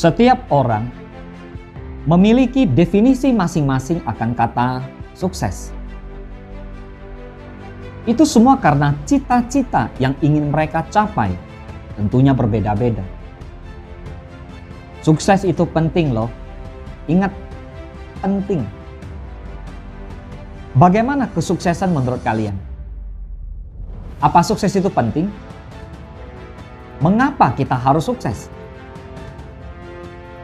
Setiap orang memiliki definisi masing-masing akan kata sukses. Itu semua karena cita-cita yang ingin mereka capai tentunya berbeda-beda. Sukses itu penting loh. Ingat, penting. Bagaimana kesuksesan menurut kalian? Apa sukses itu penting? Mengapa kita harus sukses?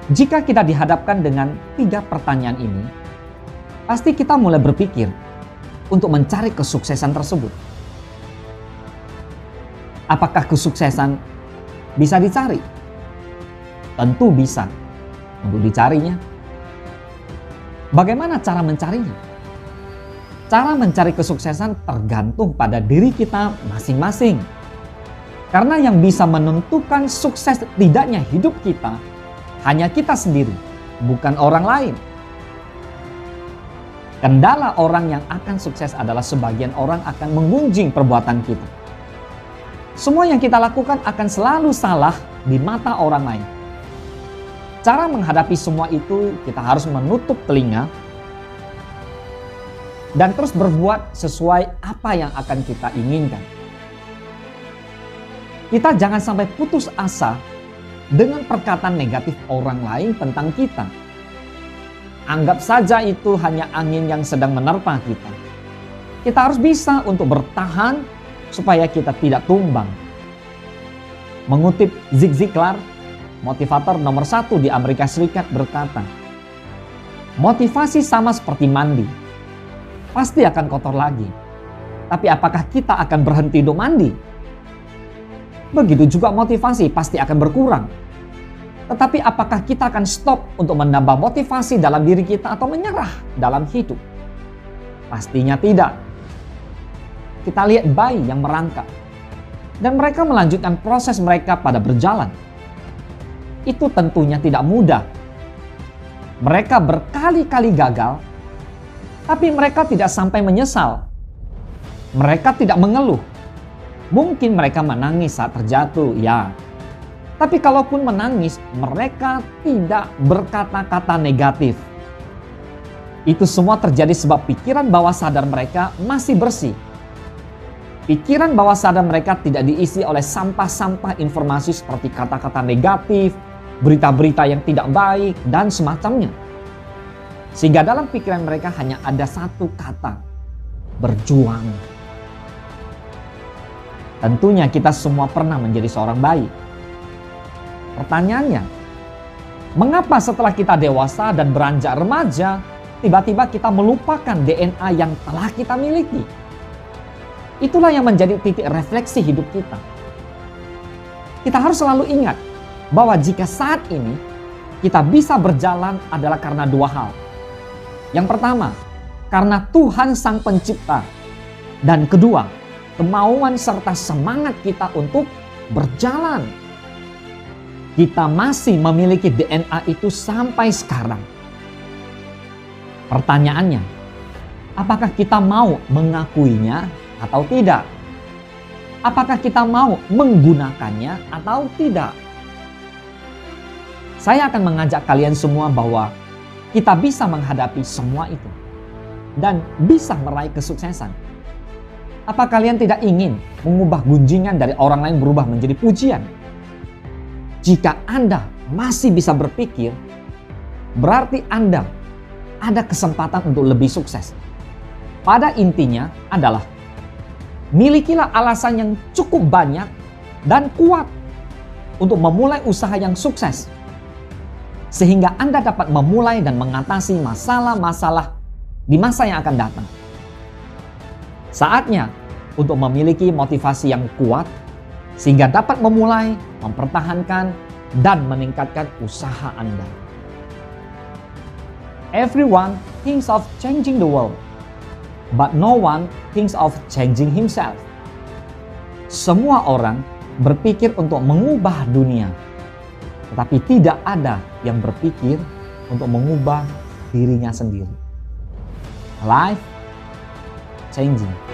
Jika kita dihadapkan dengan 3 pertanyaan ini, pasti kita mulai berpikir untuk mencari kesuksesan tersebut. Apakah kesuksesan bisa dicari? Tentu bisa untuk dicarinya. Bagaimana cara mencarinya? Cara mencari kesuksesan tergantung pada diri kita masing-masing. Karena yang bisa menentukan sukses tidaknya hidup kita hanya kita sendiri, bukan orang lain. Kendala orang yang akan sukses adalah sebagian orang akan menggunjing perbuatan kita. Semua yang kita lakukan akan selalu salah di mata orang lain. Cara menghadapi semua itu, kita harus menutup telinga dan terus berbuat sesuai apa yang akan kita inginkan. Kita jangan sampai putus asa dengan perkataan negatif orang lain tentang kita. Anggap saja itu hanya angin yang sedang menerpa kita. Kita harus bisa untuk bertahan supaya kita tidak tumbang. Mengutip Zig Ziglar, motivator nomor 1 di Amerika Serikat, berkata, motivasi sama seperti mandi. Pasti akan kotor lagi. Tapi apakah kita akan berhenti untuk mandi? Begitu juga motivasi pasti akan berkurang. Tetapi apakah kita akan stop untuk menambah motivasi dalam diri kita atau menyerah dalam hidup? Pastinya tidak. Kita lihat bayi yang merangkak. Dan mereka melanjutkan proses mereka pada berjalan. Itu tentunya tidak mudah. Mereka berkali-kali gagal, tapi mereka tidak sampai menyesal. Mereka tidak mengeluh. Mungkin mereka menangis saat terjatuh, ya. Tapi kalaupun menangis, mereka tidak berkata-kata negatif. Itu semua terjadi sebab pikiran bawah sadar mereka masih bersih. Pikiran bawah sadar mereka tidak diisi oleh sampah-sampah informasi seperti kata-kata negatif, berita-berita yang tidak baik, dan semacamnya. Sehingga dalam pikiran mereka hanya ada satu kata, berjuang. Tentunya kita semua pernah menjadi seorang bayi. Pertanyaannya, mengapa setelah kita dewasa dan beranjak remaja, tiba-tiba kita melupakan DNA yang telah kita miliki? Itulah yang menjadi titik refleksi hidup kita. Kita harus selalu ingat bahwa jika saat ini kita bisa berjalan adalah karena 2 hal. Yang pertama, karena Tuhan Sang Pencipta. Dan kedua, kemauan serta semangat kita untuk berjalan. Kita masih memiliki DNA itu sampai sekarang. Pertanyaannya, apakah kita mau mengakuinya atau tidak? Apakah kita mau menggunakannya atau tidak? Saya akan mengajak kalian semua bahwa kita bisa menghadapi semua itu dan bisa meraih kesuksesan. Apa kalian tidak ingin mengubah gunjingan dari orang lain berubah menjadi pujian? Jika Anda masih bisa berpikir, berarti Anda ada kesempatan untuk lebih sukses. Pada intinya adalah, milikilah alasan yang cukup banyak dan kuat untuk memulai usaha yang sukses. Sehingga Anda dapat memulai dan mengatasi masalah-masalah di masa yang akan datang. Saatnya untuk memiliki motivasi yang kuat sehingga dapat memulai, mempertahankan, dan meningkatkan usaha Anda. Everyone thinks of changing the world, but no one thinks of changing himself. Semua orang berpikir untuk mengubah dunia, tetapi tidak ada yang berpikir untuk mengubah dirinya sendiri. Life changing.